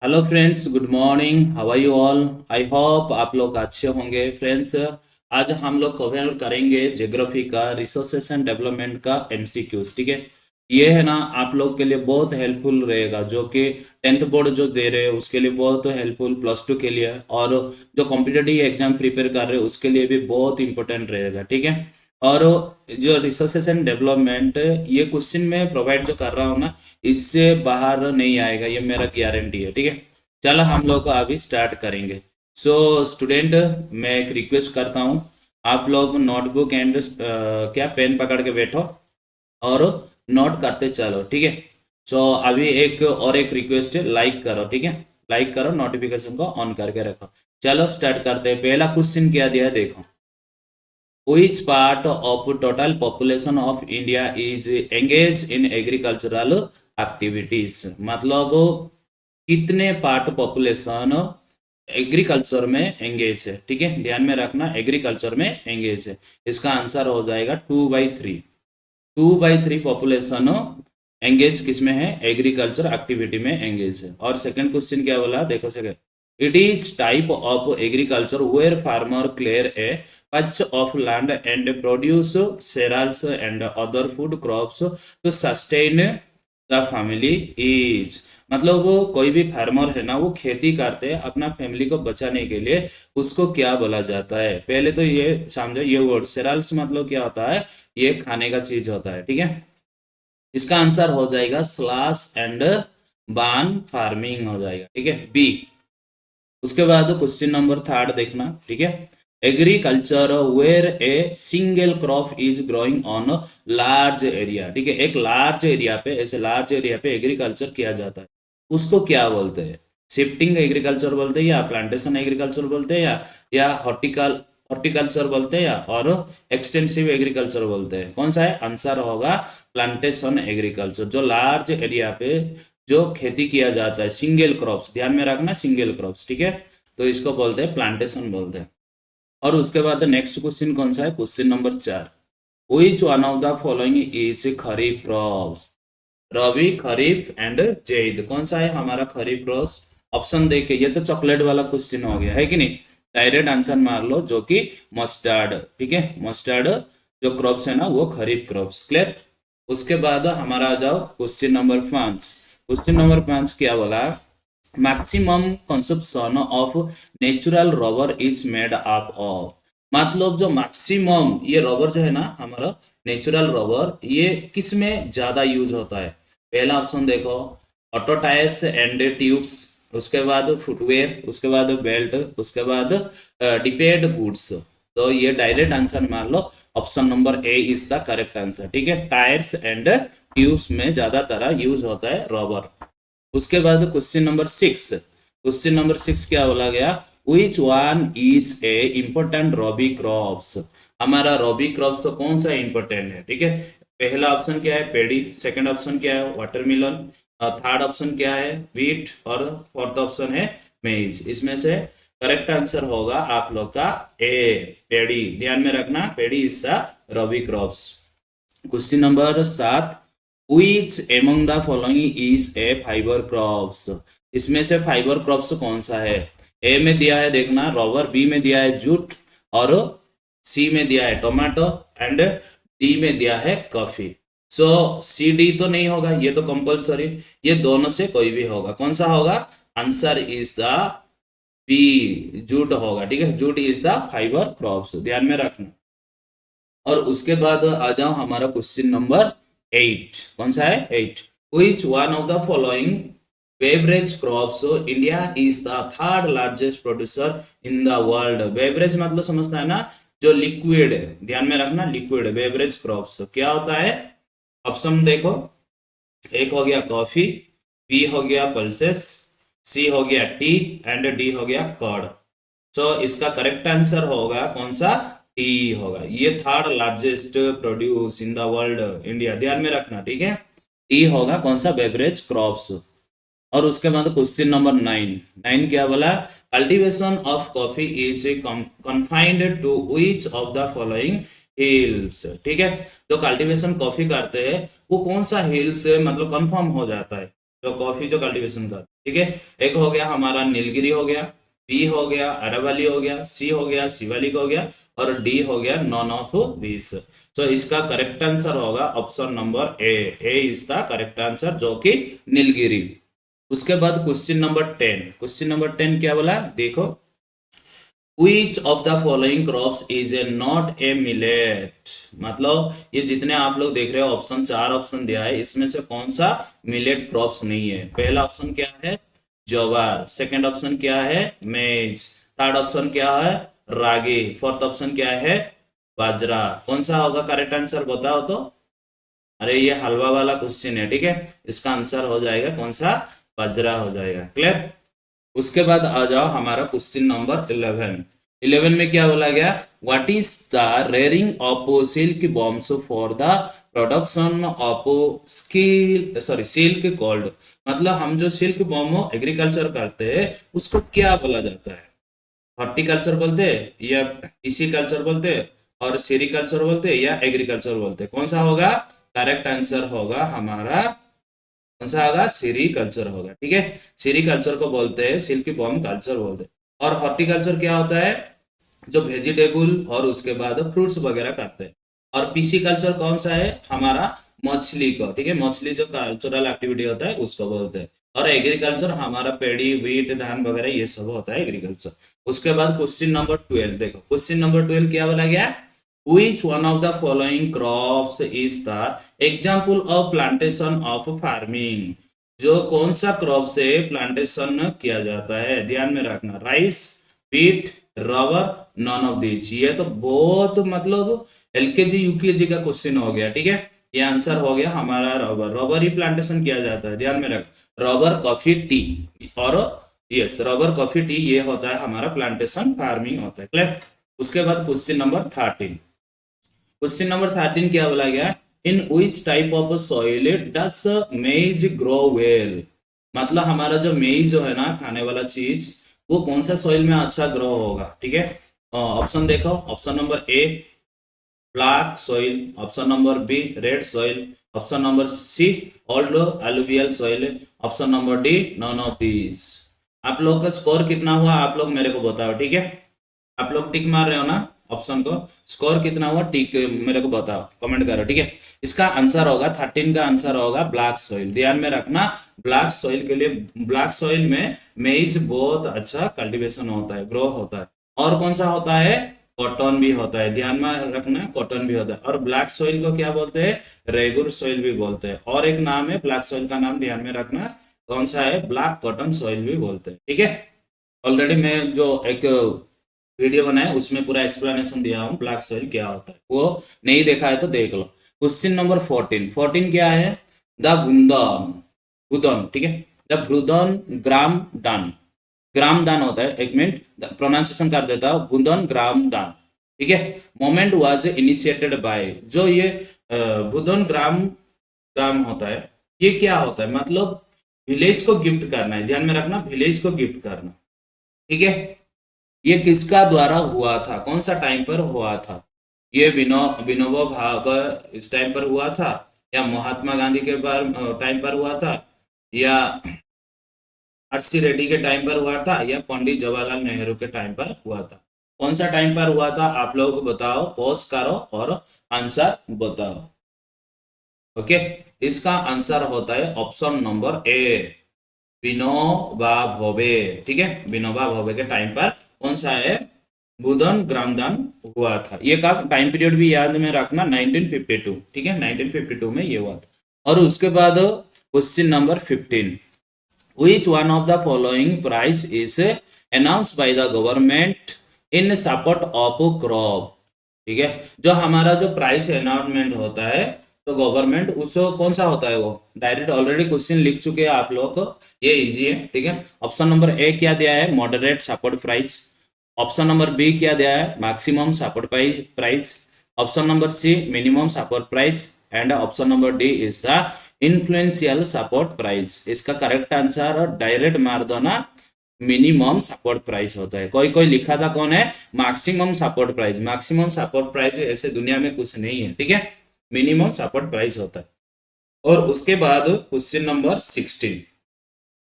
Hello friends, good morning. How are you all? I hope आप लोग अच्छे होंगे। फ्रेंड्स, आज हम लोग कवर करेंगे ज्योग्राफी का रिसोर्सेस एंड डेवलपमेंट का एमसीक्यूज। ठीक है, ये है ना आप लोग के लिए बहुत हेल्पफुल रहेगा, जो कि टेंथ बोर्ड जो दे रहे हैं उसके लिए बहुत हेल्पफुल, प्लस टू के लिए, और जो कॉम्पिटेटिव एग्जाम प्रिपेयर कर रहे हैं उसके लिए भी बहुत इंपॉर्टेंट रहेगा। ठीक है, और जो रिसोर्सेस एंड डेवलपमेंट ये क्वेश्चन में प्रोवाइड जो कर रहा हूँ ना, इससे बाहर नहीं आएगा, ये मेरा गारंटी है। ठीक है, चलो हम लोग को अभी स्टार्ट करेंगे। सो स्टूडेंट, मैं एक रिक्वेस्ट करता हूँ, आप लोग नोटबुक एंड क्या पेन पकड़ के बैठो और नोट करते चलो। ठीक है, सो अभी एक रिक्वेस्ट है, लाइक करो। ठीक है, लाइक करो, नोटिफिकेशन को ऑन करके रखो। चलो स्टार्ट करते हैं। पहला क्वेश्चन क्या दिया है देखो। Which part of total population of India is engaged in agricultural activities? मतलब कितने पार्ट पॉपुलेशन एग्रीकल्चर में एंगेज है। ठीक है, ध्यान में रखना, एग्रीकल्चर में एंगेज है। इसका आंसर हो जाएगा 2/3। 2/3 पॉपुलेशन एंगेज किस में है? एग्रीकल्चर एक्टिविटी में एंगेज है। और सेकंड क्वेश्चन क्या बोला देखो। Second, it is type of agriculture where farmer clear a patch of land and produce cereals and other food crops to sustain the family is। मतलब वो कोई भी फार्मर है ना, वो खेती करते हैं अपना फैमिली को बचाने के लिए, उसको क्या बोला जाता है? पहले तो ये समझो, ये वर्ड सेराल्स मतलब क्या होता है? ये खाने का चीज होता है। ठीक है, इसका आंसर हो जाएगा स्लैश एंड बान फार्मिंग हो जाएगा। ठीक है, बी। उसके बाद क्वेश्चन नंबर थर्ड देखना। ठीक है, agriculture where a single crop is growing on large area. ठीक है, एक लार्ज एरिया पे, ऐसे लार्ज एरिया पे एग्रीकल्चर किया जाता है, उसको क्या बोलते हैं? शिफ्टिंग एग्रीकल्चर बोलते हैं, या प्लांटेशन एग्रीकल्चर बोलते हैं, या हॉर्टिकल्चर बोलते हैं, या और एक्सटेंसिव एग्रीकल्चर बोलते हैं? कौन सा है? आंसर होगा प्लांटेशन एग्रीकल्चर। जो लार्ज एरिया पे जो खेती किया जाता है, सिंगल क्रॉप्स, ध्यान में रखना, सिंगल क्रॉप्स। ठीक है, तो इसको बोलते हैं प्लांटेशन बोलते हैं। और उसके बाद नेक्स्ट क्वेश्चन कौन सा है? Question number 4। Which one of the following is kharif crops? Rabi, kharif and Zaid, कौन सा है हमारा खरीफ क्रॉप्स? ऑप्शन देखे, ये तो चॉकलेट वाला क्वेश्चन हो गया है कि नहीं? डायरेक्ट आंसर मार लो, जो कि मस्टर्ड। ठीक है, मस्टर्ड जो क्रॉप्स है ना, वो खरीफ क्रॉप्स। क्लियर? उसके बाद हमारा आ जाओ क्वेश्चन नंबर 5। क्वेश्चन नंबर 5 क्या बोला? Maximum consumption of natural rubber is made up of. मतलब जो मैक्सिमम ये रबर जो है ना हमारा, नेचुरल रबर, ये किस में ज्यादा यूज होता है? पहला ऑप्शन देखो, ऑटो टायर्स एंड ट्यूब्स। उसके बाद फुटवेयर, उसके बाद बेल्ट, उसके बाद डिपेड गुड्स। तो ये डायरेक्ट आंसर मान लो, option number A is the correct answer. ठीक है, टायर्स एंड ट्यूब्स में ज्यादातर यूज होता है रबर। उसके बाद क्वेश्चन नंबर 6। क्वेश्चन नंबर 6 क्या बोला गया? Which one is a important rabi crops? हमारा रबी क्रॉप्स तो कौन सा इंपॉर्टेंट है? ठीक है, पहला ऑप्शन क्या है? पेडी। सेकंड ऑप्शन क्या है? वाटरमेलन। थर्ड ऑप्शन क्या है? व्हीट। और फोर्थ ऑप्शन है मेज। इसमें से करेक्ट आंसर होगा आप लोग का ए, पेडी। ध्यान में रखना, paddy is the rabi crops. Question number 7। Which among the following is a fiber crops? इसमें से फाइबर क्रॉप्स कौन सा है? ए में दिया है देखना रबर, बी में दिया है जूट, और सी में दिया है टोमेटो, एंड डी में दिया है कॉफी। सो सी डी तो नहीं होगा, ये तो कंपल्सरी, ये दोनों से कोई भी होगा। कौन सा होगा? Answer is the B, jute होगा। ठीक है, jute is the fibre crops, ध्यान में रखना। और उसके बाद आ जाओ हमारा क्वेश्चन नंबर 8। कौन सा है? 8। विच one of the following beverage crops India is the third largest producer in the world? Beverage मतलब समझता है ना, जो लिक्विड है, ध्यान में रखना, लिक्विड बेवरेज क्रॉप्स क्या होता है? ऑप्शन देखो, एक हो गया कॉफी, बी हो गया पल्सेस, सी हो गया टी, एंड डी हो गया कर्ड। तो इसका करेक्ट आंसर होगा कौन सा? टी होगा। ये third largest produce in the world India, ध्यान में रखना। ठीक है, टी होगा कौन सा? Beverage crops. और उसके बाद क्वेश्चन नंबर 9। 9 क्या बोला? Cultivation of coffee is confined to which of the following hills? ठीक है, जो कल्टीवेशन कॉफी करते हैं वो कौन सा हिल्स मतलब कंफर्म हो जाता है? जो कॉफी जो कल्टीवेशन कर, ठीक है। एक हो गया हमारा नीलगिरी हो गया, बी हो गया अरावली हो गया, सी हो गया शिवालिक हो गया, और डी हो गया नॉन ऑफ दिस। तो इसका करेक्ट आंसर होगा option number A is the correct answer, जो कि नीलगिरी। उसके बाद क्वेश्चन नंबर 10 क्या बोला देखो, Which of the following crops is a not a millet? मतलब ये जितने आप लोग देख रहे हो ऑप्शन, 4 ऑप्शन दिया है, इसमें से कौन सा मिलेट क्रॉप्स नहीं है? पहला ऑप्शन क्या है? ज्वार। सेकंड ऑप्शन क्या है? मेज। थर्ड ऑप्शन क्या है? रागी। फोर्थ ऑप्शन क्या है? बाजरा। कौन सा होगा करेक्ट आंसर बताओ तो। अरे ये हलवा वाला क्वेश्चन है, ठीक है। इसका आंसर हो जाएगा कौन सा? बाजरा हो जाएगा। क्लियर। उसके बाद आ जाओ हमारा क्वेश्चन नंबर 11। में क्या बोला गया? What is the rearing of silk bombs for the production of silk gold. मतलब हम जो सिल्क बॉम्ब एग्रीकल्चर करते हैं उसको क्या बोला जाता है? हॉर्टिकल्चर बोलते हैं या इसी कल्चर बोलते हैं और सेरिकल्चर बोलते हैं या एग्रीकल्चर बोलते हैं? कौन सा होगा? करेक्ट आंसर होगा हमारा कौन सा होगा? सेरिकल्चर होगा, ठीक है। सेरिकल्चर को बोलते हैं सिल्क बॉम्ब कल्चर बोलते हैं। और हॉर्टिकल्चर क्या होता है? जो वेजिटेबल और उसके बाद फ्रूट्स वगैरह करते हैं। और पीसी कल्चर कौन सा है? हमारा मछली को, ठीक है। मछली जो कल्चरल एक्टिविटी होता है उसको बोलते हैं। और एग्रीकल्चर हमारा पेड़ी व्हीट धान वगैरह ये सब होता है एग्रीकल्चर। उसके बाद क्वेश्चन नंबर 12 देखो, क्वेश्चन नंबर 12 क्या बोला गया? Which one of the following crops is the example of plantation of farming? जो कौन सा क्रॉप से प्लांटेशन किया जाता है? ध्यान में रखना, rice, wheat, rubber, none of this. ये तो बहुत मतलब एलकेजी यूकेजी का क्वेश्चन हो गया, ठीक है। ये आंसर हो गया हमारा रबर। रबर ही प्लांटेशन किया जाता है, ध्यान में रख। रबर कॉफी टी और यस रबर कॉफी टी ये होता है हमारा प्लांटेशन फार्मिंग होता है। क्लियर। उसके बाद क्वेश्चन नंबर 13। क्वेश्चन नंबर 13 क्या बोला गया? इन विच टाइप ऑफ सॉइल डस मेज ग्रो वेल। मतलब हमारा जो मेज जो है ना खाने वाला चीज, वो कौन सा सॉइल में अच्छा ग्रो होगा, ठीक है। ऑप्शन देखो, option number A black soil, option number B red soil, option number C old alluvial soil, option number D none of these. आप लोग का स्कोर कितना हुआ आप लोग मेरे को बताओ, ठीक है। आप लोग टिक मार रहे हो ना ऑप्शन को? स्कोर कितना हुआ टिक मेरे को बताओ, कमेंट करो, ठीक है। इसका आंसर होगा 13 का आंसर होगा ब्लैक सॉइल। ध्यान में रखना, ब्लैक सॉइल के लिए, ब्लैक सॉइल में मेज बहुत अच्छा कल्टीवेशन होता है, ग्रो होता है। और कौन सा होता है? कॉटन भी होता है, ध्यान में रखना, कॉटन भी होता है। और ब्लैक सॉइल को क्या बोलते हैं? रेगुर सॉइल भी बोलते हैं। और एक नाम है ब्लैक सॉइल का नाम, ध्यान में रखना कौन सा है? ब्लैक कॉटन सॉइल भी बोलते हैं, ठीक है। ऑलरेडी मैं जो एक वीडियो बनाया उसमें पूरा एक्सप्लेनेशन दिया हूँ ब्लैक सॉइल क्या होता है, वो नहीं देखा है तो देख लो। क्वेश्चन नंबर 14 क्या है? द भूदन, भूदन, ठीक है। द भूदन ग्राम दान, ग्राम दान होता है, एक मिनट प्रोनाउंसिएशन कर देता हूँ, भूदन ग्राम दान, ठीक है। मोमेंट वाज इनिशिएटेड बाय, जो ये भूदन ग्राम दान होता है ये क्या होता है? मतलब विलेज को गिफ्ट करना है, ध्यान में रखना, विलेज को गिफ्ट करना, ठीक है। ये किसका द्वारा हुआ था? कौन सा टाइम पर हुआ था? ये विनोबा भावे इस टाइम पर हुआ था, या महात्मा गांधी के टाइम पर हुआ था, या आर.सी. रेड्डी के टाइम पर हुआ था, या पंडित जवाहरलाल नेहरू के टाइम पर हुआ था? कौन सा टाइम पर हुआ था आप लोग बताओ, पॉज करो और आंसर बताओ। ओके, इसका आंसर होता है ऑप्शन नंबर ए, विनोबा भावे, ठीक है। विनोबा भावे के टाइम पर कौन सा है? भूदन ग्रामदान हुआ था। ये का टाइम पीरियड भी याद में रखना, 1952, ठीक है, 1952 में ये हुआ था। और उसके बाद question number 15, which one of the following price is announce by the government in support of crop, ठीक है। जो हमारा जो प्राइस अनाउंसमेंट होता है तो गवर्नमेंट उसको कौन सा होता है? वो डायरेक्ट ऑलरेडी क्वेश्चन लिख चुके हैं आप लोग को, ये इजी है, ठीक है। ऑप्शन नंबर ए क्या दिया है? Moderate support price. Option number B क्या दिया है? Maximum support price. Option number C minimum support price. And option number D is the influential support price. इसका करेक्ट आंसर डायरेक्ट मार दो ना, मिनिमम सपोर्ट प्राइस होता है। कोई कोई लिखा था कौन है? Maximum support price. Maximum support price ऐसे दुनिया में कुछ नहीं है, ठीक है, मिनिमम सपोर्ट प्राइस होता है। और उसके बाद क्वेश्चन नंबर 16।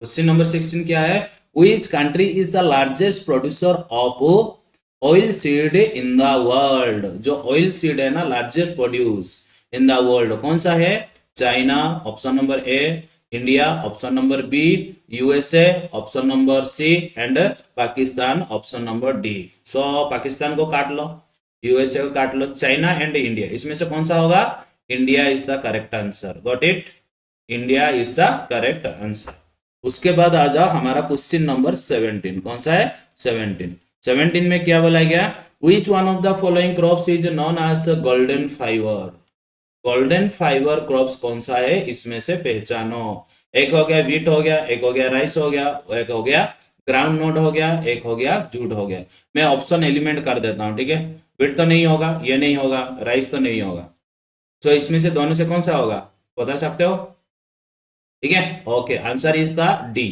क्वेश्चन नंबर 16 क्या है? Which country is the largest producer of oil seed in the world? जो ऑयल सीड है ना, largest produce in the world, कौन सा है? China option number A, India option number B, USA option number C, and Pakistan option number D. So Pakistan को काट लो, USA को काट लो, चाइना एंड इंडिया, इसमें से कौन सा होगा? India is the correct answer. Got it? India is the correct answer. उसके बाद आ जाओ हमारा क्वेश्चन नंबर 17। कौन सा है? 17। 17 में क्या बोला गया? Which one of the following crops is known as golden fibre? Golden fibre crops कौन सा है, इसमें से पहचानो। एक हो गया वीट हो गया, एक हो गया राइस हो गया, एक हो गया ग्राउंड नोट हो गया, एक हो गया जूट हो गया। मैं ऑप्शन एलिमेंट कर देता हूँ, ठीक है। वीट तो नहीं होगा, ये नहीं होगा, राइस तो नहीं होगा, तो इसमें से दोनों से कौन सा होगा, बता सकते हो? ठीक है, okay, answer is the D,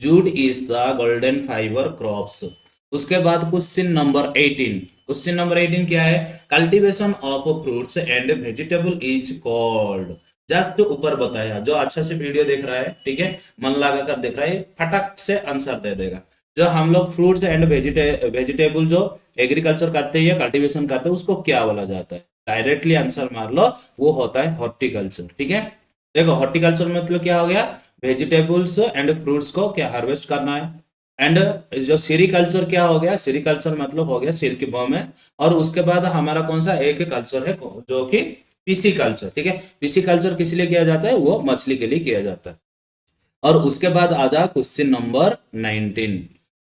jute is the golden fibre crops. उसके बाद क्वेश्चन नंबर 18। क्वेश्चन नंबर 18 क्या है? Cultivation of fruits and vegetable is called. Just ऊपर बताया, जो अच्छा से वीडियो देख रहा है, ठीक है, मन लगा कर देख रहा है, फटक से आंसर दे देगा। जो हम लोग फ्रूट्स एंड वेजिटेबल जो एग्रीकल्चर करते हैं या कल्टीवेशन करते हैं, उसको क्या बोला जाता है? डायरेक्टली आंसर मार लो, वो होता है हॉर्टिकल्चर। ठीक है, देखो हॉर्टिकल्चर मतलब क्या हो गया? वेजिटेबल्स एंड फ्रूट्स को क्या हार्वेस्ट करना है। एंड जो सेरिकल्चर क्या हो गया? सेरिकल्चर मतलब हो गया सिर की बॉ में। और उसके बाद हमारा कौन सा एक कल्चर है जो कि पीसी कल्चर। ठीक है, पीसी कल्चर किस लिए किया जाता है? वो मछली के लिए किया जाता है। और उसके बाद आ जा क्वेश्चन नंबर 19।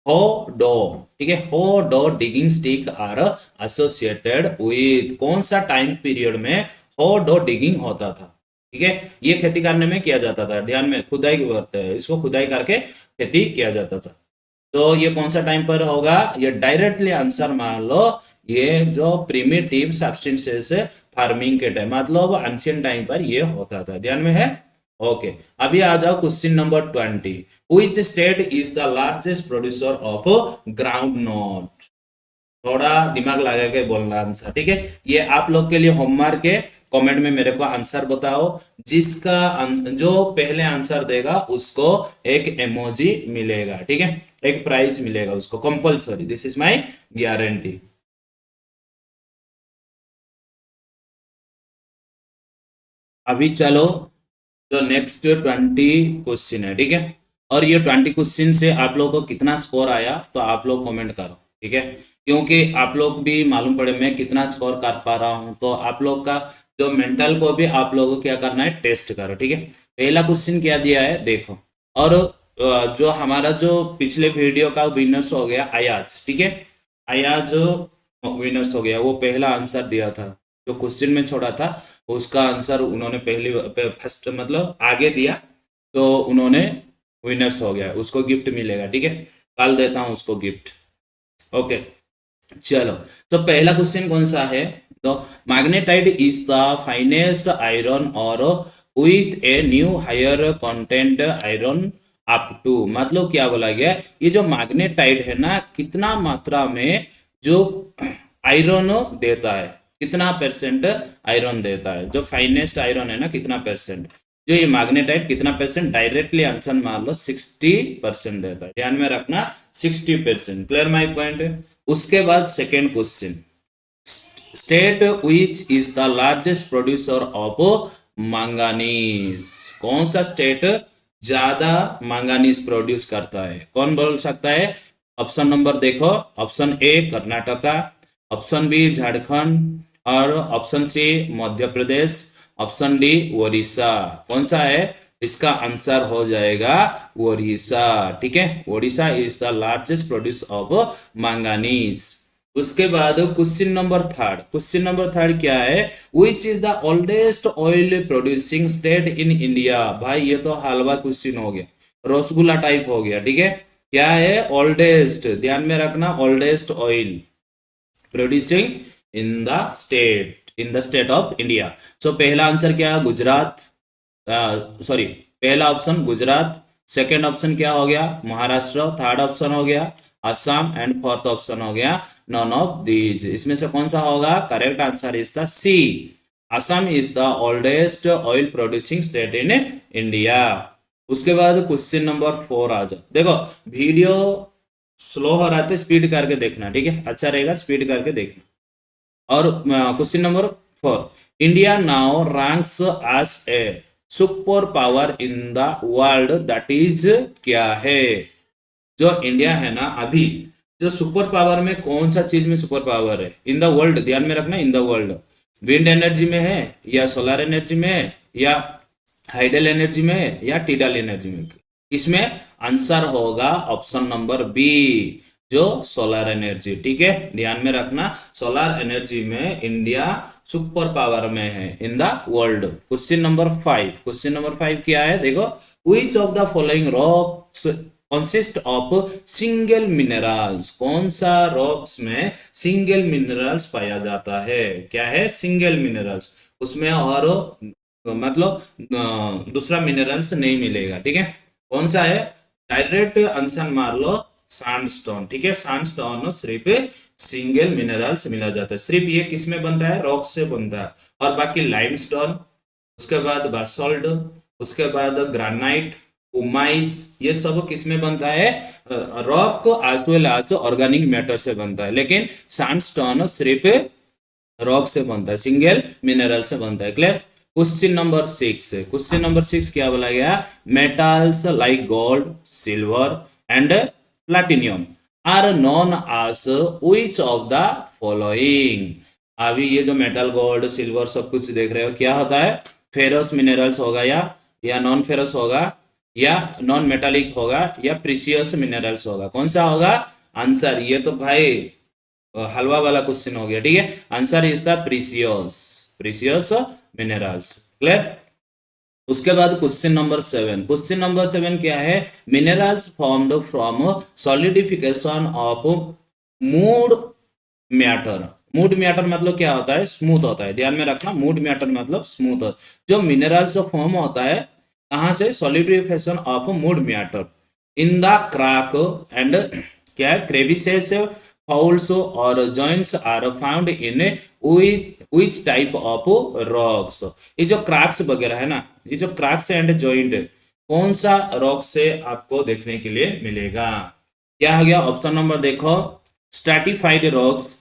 हो डो, ठीक है, hoe dao digging stick are associated with, कौन सा टाइम पीरियड में हो डो डिगिंग होता था? ठीक है, ये खेती करने में किया जाता था, ध्यान में, खुदाई करते हैं इसको, खुदाई करके खेती किया जाता था। तो ये कौन सा टाइम पर होगा? ये डायरेक्टली आंसर मान लो, ये जो प्रिमिटिव सब्सटेंसेस फार्मिंग के टाइम, मतलब एंशिएंट टाइम पर ये होता था, ध्यान में है। ओके, अभी आ जाओ question number 20। Which state is the largest producer of groundnut? थोड़ा दिमाग लगा के बोलना आंसर, ठीक है। ये आप लोग के लिए होमवर्क है, कमेंट में मेरे को आंसर बताओ। जिसका जो पहले आंसर देगा उसको एक इमोजी मिलेगा, ठीक है, एक प्राइज मिलेगा उसको compulsory, this is my guarantee. अभी चलो, तो नेक्स्ट 20 क्वेश्चन है, ठीक है। और ये 20 क्वेश्चन से आप लोगों को कितना स्कोर आया तो आप लोग कमेंट करो, ठीक है। क्योंकि आप लोग भी मालूम पड़े मैं कितना स्कोर कर पा रहा हूँ, तो आप लोग का जो मेंटल को भी आप लोगों को क्या करना है, टेस्ट करो, ठीक है। पहला क्वेश्चन क्या दिया है देखो। और जो हमारा जो पिछले वीडियो का विनर्स हो गया अयाज, ठीक है, अयाज विनर्स हो गया, वो पहला आंसर दिया था, जो क्वेश्चन में छोड़ा था उसका आंसर उन्होंने पहली फर्स्ट मतलब आगे दिया, तो उन्होंने विनर्स हो गया, उसको गिफ्ट मिलेगा, ठीक है। कल देता हूँ उसको गिफ्ट। ओके, चलो, तो पहला क्वेश्चन कौन सा है? तो magnetite is the finest iron और with a new higher content iron up to, मतलब क्या बोला गया? ये जो मैग्नेटाइट है ना, कितना मात्रा में जो आयरन देता है, कितना परसेंट आयरन देता है, जो फाइनेस्ट आयरन है ना, कितना परसेंट, जो ये मैग्नेटाइट कितना परसेंट, डायरेक्टली आंसर मान लो 60% देता है, ध्यान में रखना 60%। Clear my point? उसके बाद second question, state which is the largest producer of manganese? कौन सा स्टेट ज्यादा मैंगानीज प्रोड्यूस करता है? कौन बोल सकता है? ऑप्शन नंबर देखो, option A Karnataka, option B Jharkhand, और option C Madhya Pradesh, option D Odisha. कौन सा है? इसका आंसर हो जाएगा ओडिशा, ठीक है। Odisha is the largest produce of manganese. उसके बाद question number third, question number third क्या है? Which is the oldest oil producing state in India? भाई ये तो हलवा क्वेश्चन हो गया, रसगुल्ला टाइप हो गया, ठीक है। क्या है? ओल्डेस्ट, ध्यान में रखना, oldest oil producing in the state of India. So पहला आंसर क्या? गुजरात, सॉरी, पहला ऑप्शन गुजरात, सेकंड ऑप्शन क्या हो गया? महाराष्ट्र, थर्ड ऑप्शन हो गया असम, एंड फोर्थ ऑप्शन हो गया नॉन ऑफ दीज। इसमें से कौन सा होगा? Correct answer is the C, Assam is the oldest oil producing state in India. उसके बाद क्वेश्चन नंबर 4 आ जाओ। देखो वीडियो स्लो हो रहा है तो स्पीड करके देखना, ठीक है, अच्छा रहेगा, स्पीड करके देखना। और question number 4, India now ranks as a super power in the world, that is क्या है? जो इंडिया है ना अभी, जो सुपर पावर में कौन सा चीज में सुपर पावर है इन द वर्ल्ड, ध्यान में रखना, इन द वर्ल्ड। विंड एनर्जी में है, या सोलर एनर्जी में है, या हाइडल एनर्जी में है, या टीडल एनर्जी में? इसमें आंसर होगा ऑप्शन नंबर बी, जो सोलर एनर्जी, ठीक है, ध्यान में रखना। सोलर एनर्जी में इंडिया सुपर पावर में है इन the world. Question number 5, question number 5 क्या है देखो, विच of the following rocks consist of single minerals? कौन सा रॉक्स में सिंगल मिनरल्स पाया जाता है? क्या है? सिंगल मिनरल्स, उसमें और मतलब दूसरा मिनरल्स नहीं मिलेगा, ठीक है। कौन सा है? डायरेक्ट आंसर मार लो, सैंडस्टोन, ठीक है। सैंडस्टोन सिर्फ सिंगल मिनरल्स मिला जाता है, सिर्फ ये किस में बनता है? रॉक से बनता है। और बाकी लाइमस्टोन, उसके बाद बासल्ट, उसके बाद ग्रेनाइट, उमाइस, ये सब किस में बनता है? रॉक को as well as organic matter से बनता है, लेकिन सैंडस्टोन सिर्फ रॉक से बनता है, सिंगल मिनरल से बनता है। Clear? Question number 6, question number 6 क्या बोला गया? Metals like gold, silver and platinum are known as which of the following? अभी ये जो मेटल, गोल्ड, सिल्वर सब कुछ देख रहे हो, क्या होता है? फेरस मिनरल्स होगा, या नॉन फेरस होगा, या नॉन मेटालिक होगा, या प्रीशियस मिनरल्स होगा? कौन सा होगा आंसर? ये तो भाई हलवा वाला क्वेश्चन हो गया, ठीक है। Answer is the precious, precious minerals. Clear? उसके बाद क्वेश्चन नंबर 7, क्वेश्चन नंबर 7 क्या है? Minerals formed from solidification of mood matter. Mood matter मतलब क्या होता है? स्मूथ होता है, ध्यान में रखना, मूड मैटर मतलब स्मूथ। जो मिनरल्स जो फॉर्म होता है कहां से? Solidification of mood matter in the crack and क्या है? क्रेविसेस, फाउल्स और joints are found in which type of rocks? ये जो क्रैक्स वगैरह है ना, ये जो क्रैक्स एंड जॉइंट कौन सा रॉक से आपको देखने के लिए मिलेगा? क्या हो गया ऑप्शन नंबर? देखो, stratified rocks,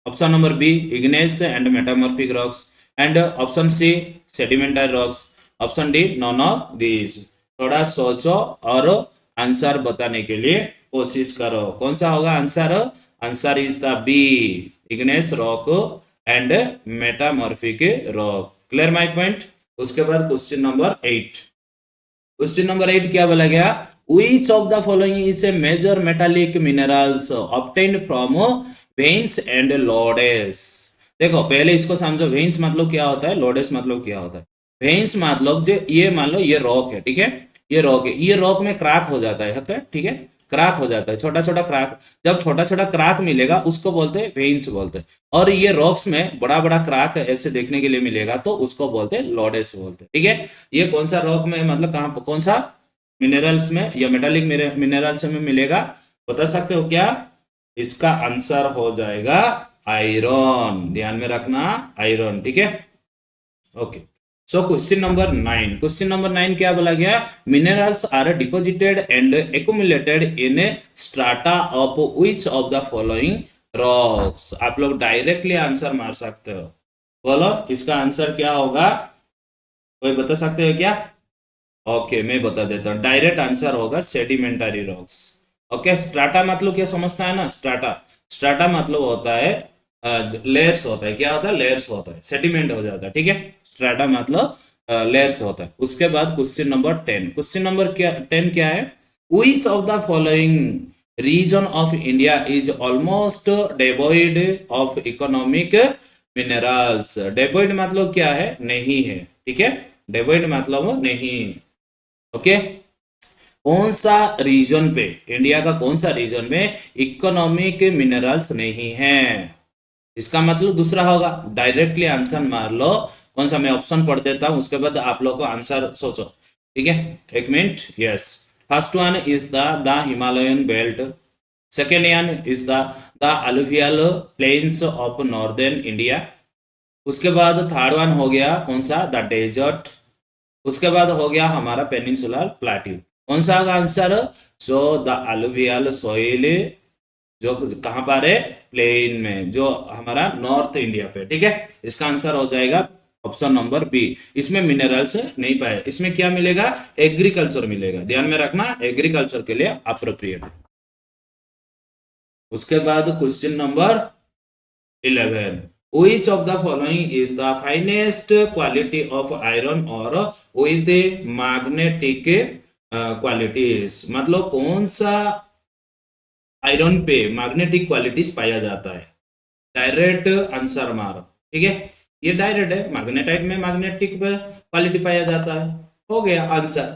option number B igneous and metamorphic rocks, and option C sedimentary rocks, option D none of these. थोड़ा सोचो और आंसर बताने के लिए कोशिश करो, कौन सा होगा answer? Answer is the B, igneous rock and metamorphic rock. Clear my point? उसके बाद क्वेश्चन नंबर 8, क्वेश्चन नंबर 8 क्या बोला गया? Which of the following is a major metallic minerals obtained from veins and lodes? देखो पहले इसको समझो, veins मतलब क्या होता है, लोडेस मतलब क्या होता है। वेन्स मतलब जो ये मान लो ये रॉक है, ठीक है, ये रॉक है, ये रॉक में क्रैक हो जाता है, ठीक है, क्रैक हो जाता है, छोटा छोटा क्रैक। जब छोटा छोटा क्रैक मिलेगा उसको बोलते हैं वेन्स बोलते हैं। और ये रॉक्स में बड़ा बड़ा क्रैक ऐसे देखने के लिए मिलेगा तो उसको बोलते हैं लोडेस बोलते हैं, ठीक है। ये कौन सा रॉक में, मतलब कहाँ, कौन सा मिनरल्स में या मेटालिक मिनरल्स में मिलेगा? बता सकते हो क्या? इसका आंसर हो जाएगा आयरन, ध्यान में रखना, आयरन, ठीक है। Okay, so question number 9, question number 9 क्या बोला गया? Minerals are deposited and accumulated in strata of which of the following rocks? आप लोग डायरेक्टली आंसर मार सकते हो, बोलो इसका आंसर क्या होगा? कोई बता सकते हो क्या? ओके, मैं बता देता हूँ, डायरेक्ट आंसर होगा सेडिमेंटरी रॉक्स। ओके, स्ट्राटा मतलब क्या समझता है ना? स्ट्राटा, स्ट्राटा मतलब होता है लेयर्स होता है, क्या होता है? लेयर्स होता है, सेडिमेंट हो जाता है, ठीक है। स्ट्राटा मतलब लेयर्स होता है। उसके बाद क्वेश्चन नंबर 10, क्वेश्चन नंबर क्या 10 क्या है? Which of the following region of India is almost devoid of economic minerals? Devoid मतलब क्या है? नहीं है, ठीक है, डेवॉइड मतलब नहीं। ओके, कौन सा रीजन पे, इंडिया का कौन सा रीजन में इकोनॉमिक मिनरल्स नहीं है? इसका मतलब दूसरा होगा, डायरेक्टली आंसर मार लो। कौन सा? मैं ऑप्शन पढ़ देता हूं, उसके बाद आप लोग को आंसर सोचो, ठीक है, एक minute. Yes, first one is the Himalayan belt, second one is the alluvial plains of northern India, उसके बाद थर्ड वन हो गया कौन सा, द डेजर्ट। उसके बाद हो गया हमारा पेनिनसुलर प्लाट्यू। कौन सा होगा answer, so the alluvial soil, जो कहाँ पर है, प्लेन में, जो हमारा नॉर्थ इंडिया पे, ठीक है। इसका आंसर हो जाएगा ऑप्शन नंबर बी। इसमें मिनरल्स नहीं पाए, इसमें क्या मिलेगा, एग्रीकल्चर मिलेगा, ध्यान में रखना, एग्रीकल्चर के लिए अप्रोप्रिएट। उसके बाद question number 11, which of the following is the finest quality of iron or with magnetic qualities, मतलब कौन सा आयरन पे मैग्नेटिक क्वालिटीज पाया जाता है। डायरेक्ट आंसर मारो, ठीक है, ये डायरेक्ट है, मैग्नेटाइट में मैग्नेटिक क्वालिटी पाया जाता है, हो गया आंसर।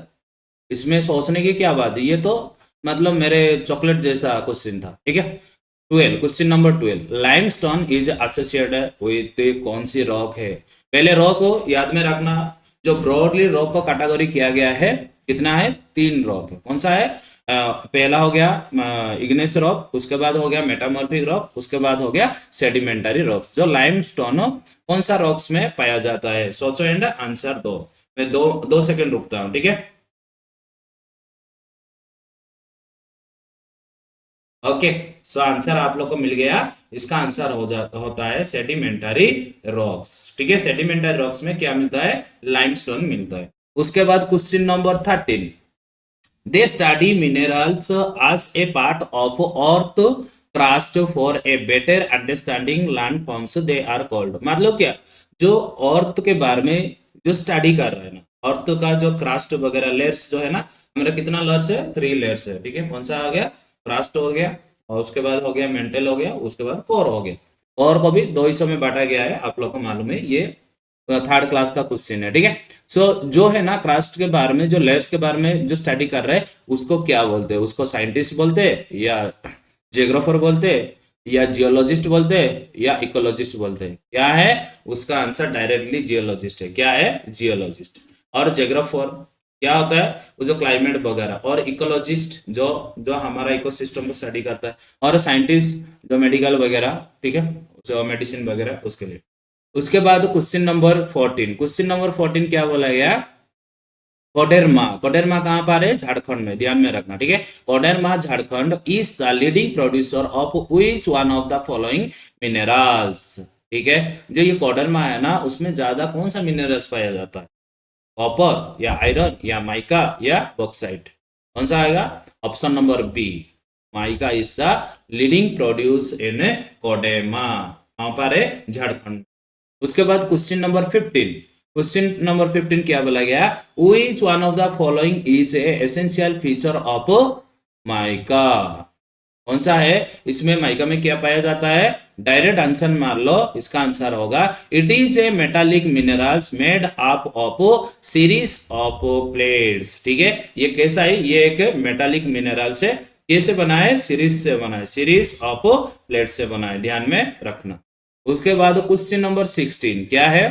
इसमें सोचने की क्या बात है, ये तो मतलब मेरे चॉकलेट जैसा क्वेश्चन था, ठीक है। 12, question number 12, limestone is associated with कौन सी रॉक है। पहले रॉक को याद में रखना, जो ब्रॉडली रॉक को कैटेगरी किया गया है, कितना है, 3 रॉक है। कौन सा है, पहला हो गया इग्नेस रॉक, उसके बाद हो गया मेटामॉर्फिक रॉक, उसके बाद हो गया सेडिमेंटरी रॉक्स। जो लाइमस्टोन कौन सा रॉक्स में पाया जाता है, सोचो एंड आंसर दो। मैं दो सेकंड रुकता हूं, ठीक है। ओके, सो आंसर आप लोग को मिल गया। इसका आंसर होता है सेडिमेंटरी रॉक्स, ठीक है। सेडिमेंटरी रॉक्स में क्या मिलता है, लाइमस्टोन मिलता है। उसके बाद question number 13, they study minerals as a part of earth crust for a better understanding landforms they are called, मतलब क्या, जो अर्थ के बारे में जो स्टडी कर रहा है ना, अर्थ का जो क्रास्ट वगैरह लेयर्स जो है ना, हमारा कितना लेयर्स है, 3 लेयर्स है, ठीक है। कौन सा आ गया, क्रास्ट हो गया, और उसके बाद हो गया मेंटल हो गया, उसके बाद कोर हो गया। कोर को भी 2 हिस्सों में बांटा गया है, आप लोग को मालूम है, ये थर्ड क्लास का क्वेश्चन है, ठीक है। सो जो है ना क्रास्ट के बारे में, जो लेयर्स के बारे में जो स्टडी कर रहे हैं, उसको क्या बोलते हैं, उसको साइंटिस्ट बोलते हैं, या जियोग्राफर बोलते हैं, या जियोलॉजिस्ट बोलते हैं, या इकोलॉजिस्ट बोलते हैं, क्या है उसका आंसर, डायरेक्टली जियोलॉजिस्ट है। क्या है, जियोलॉजिस्ट। और जियोग्राफर क्या होता है, वो जो क्लाइमेट वगैरह, और इकोलॉजिस्ट जो जो हमारा इकोसिस्टम को स्टडी करता है, और साइंटिस्ट जो मेडिकल वगैरह, ठीक है, जो मेडिसिन वगैरह उसके लिए। उसके बाद क्वेश्चन नंबर 14, क्वेश्चन नंबर 14 क्या बोला गया, कोडरमा। कोडरमा कहां पर है, झारखंड में, ध्यान में रखना, ठीक है। Koderma Jharkhand is the leading producer of which one of the following minerals, ठीक है। जो ये कोडरमा है ना, उसमें ज्यादा कौन सा मिनरल्स पाया जाता है, कॉपर या आयरन या माइका या बॉक्साइट, कौन सा आएगा, option number B, mica is the leading produce in Koderma, कहां पर है, झारखंड। उसके बाद क्वेश्चन नंबर 15, क्वेश्चन नंबर 15 क्या बोला गया, which one of the following is a essential feature of mica, कौन सा है, इसमें माइका में क्या पाया जाता है, डायरेक्ट आंसर मार लो, इसका आंसर होगा it is a metallic minerals made up of series of plates, ठीक है। ये कैसा है, ये एक मेटालिक मिनरल्स है, कैसे बना है, सीरीज से बना है, सीरीज ऑफ प्लेट से बना है, ध्यान में रखना। उसके बाद क्वेश्चन नंबर 16 क्या है,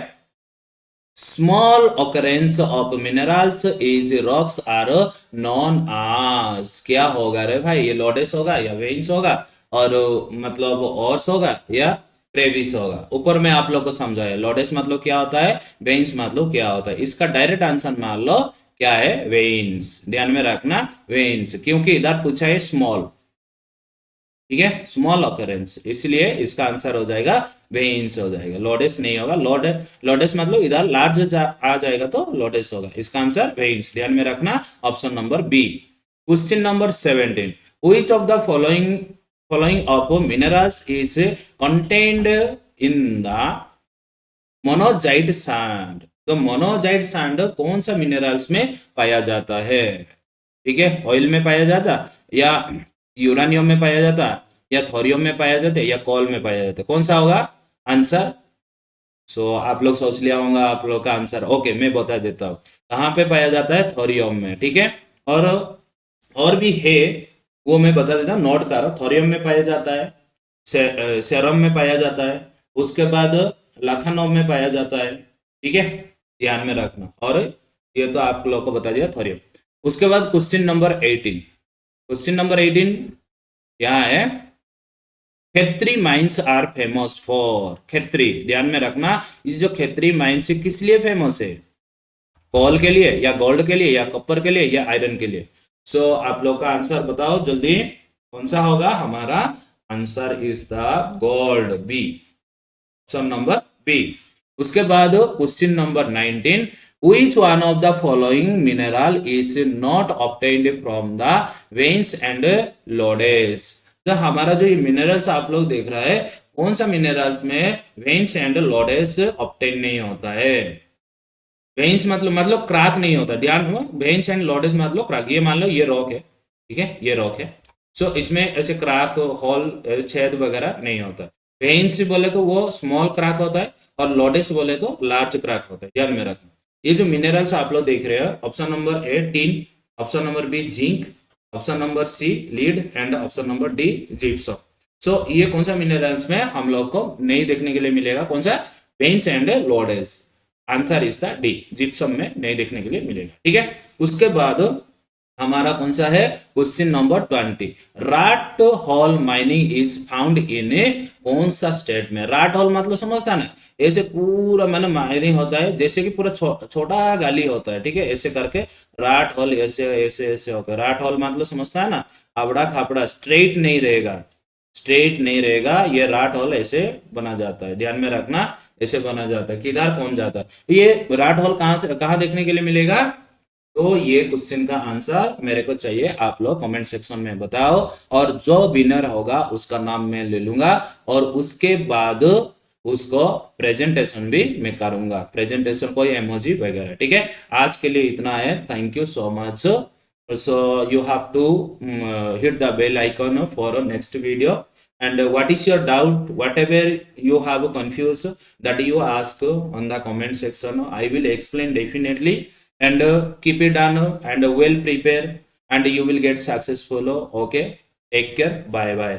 small occurrence of minerals is rocks are known as, क्या होगा रे भाई, ये लोडेस होगा या वेन्स होगा, और मतलब ऑर्स होगा या क्रेविस होगा। ऊपर में आप लोग को समझाया, लोडेस मतलब क्या होता है, वेन्स मतलब क्या होता है, इसका डायरेक्ट आंसर मान लो क्या है, वेन्स, ध्यान में रखना, वेन्स, क्योंकि इधर पूछा है स्मॉल, ठीक है, स्मॉल ऑकरेंस, इसलिए इसका आंसर हो जाएगा वेन्स हो जाएगा, लोडेस नहीं होगा। लोडेस मतलब इधर लार्ज आ जाएगा तो लोडेस होगा, इसका आंसर वेन्स, ध्यान में रखना, option number B. Question number 17, which of the following of minerals is contained in the monazite sand, तो मोनोजाइट सैंड कौन सा मिनरल्स में पाया जाता है, ठीक है, ऑयल में पाया जाता, या यूरानियम में पाया जाता, या थोरियम में पाया जाता है, या कॉल में पाया जाता है, कौन सा होगा आंसर। सो आप लोग सोच लिया होगा आप लोग का आंसर, ओके मैं बता देता हूँ कहाँ पे पाया जाता है, थोरियम में, ठीक है। और भी है, वो मैं बता देता हूँ, नोट करो, थोरियम में पाया जाता है, सेरम में पाया जाता है, उसके बाद लाथानोम में पाया जाता है, ठीक है, ध्यान में रखना, और ये तो आप लोग को बता दिया थोरियम। उसके बाद क्वेश्चन नंबर 18, क्वेश्चन नंबर 18 क्या है, खेत्री माइंस आर फेमस फॉर, खेत्री ध्यान में रखना, ये जो खेत्री माइंस किस लिए फेमस है, कोल के लिए या गोल्ड के लिए या कॉपर के लिए या आयरन के लिए। सो आप लोग का आंसर बताओ जल्दी, कौन सा होगा हमारा answer is the gold, B, option number B. उसके बाद question number 19, which one of the following mineral is not obtained from the veins and lodes। तो हमारा जो ये मिनरल्स आप लोग देख रहा है, कौन सा मिनरल्स में वेन्स एंड लोडेस ऑब्टेन नहीं होता है। वेन्स मतलब क्रैक नहीं होता, ध्यान हो, वेन्स एंड लोडेस मतलब क्रैक। ये मान लो ये रॉक है, ठीक है, ये रॉक है। सो इसमें ऐसे क्रैक होल छेद वगैरह नहीं होता। वेन्स बोले तो वो स्मॉल क्रैक होता है और लोडेस बोले तो लार्ज क्रैक होता है, ध्यान में रखना। ये जो मिनरल्स आप लोग देख रहे हो, option number A tin, option number B zinc, option number C lead and option number D gypsum. So ये कौन सा मिनरल्स में हम लोग को नहीं देखने के लिए मिलेगा, कौन सा, veins and lodes. Answer is the D, gypsum में नहीं देखने के लिए मिलेगा, ठीक है। उसके बाद हमारा कौन सा है question number 20, rat hole mining is found in A, कौन सा स्टेट में। राट होल मतलब समझता है ना, ऐसे पूरा मैंने माइनिंग होता है, जैसे कि पूरा छोटा गाली होता है, ठीक है, ऐसे करके राट होल ऐसे ऐसे ऐसे होकर, राट होल मतलब समझता है ना, आबड़ा खापड़ा, स्ट्रेट नहीं रहेगा, स्ट्रेट नहीं रहेगा, ये राट होल ऐसे बना जाता है, ध्यान में रखना, ऐसे बना जाता है, किधर पहुंच जाता है। ये राट होल कहाँ से कहाँ देखने के लिए मिलेगा, तो ये क्वेश्चन का आंसर मेरे को चाहिए, आप लोग कमेंट सेक्शन में बताओ, और जो विनर होगा उसका नाम मैं ले लूंगा, और उसके बाद उसको प्रेजेंटेशन भी मैं करूंगा, प्रेजेंटेशन कोई इमोजी वगैरह, ठीक है। आज के लिए इतना है, thank you so much. So you have to hit the bell icon for a next video, and what is your doubt, whatever you have confused, that you ask on the comment section, I will explain definitely, and keep it done and well prepare, and you will get successful, okay, take care, bye bye।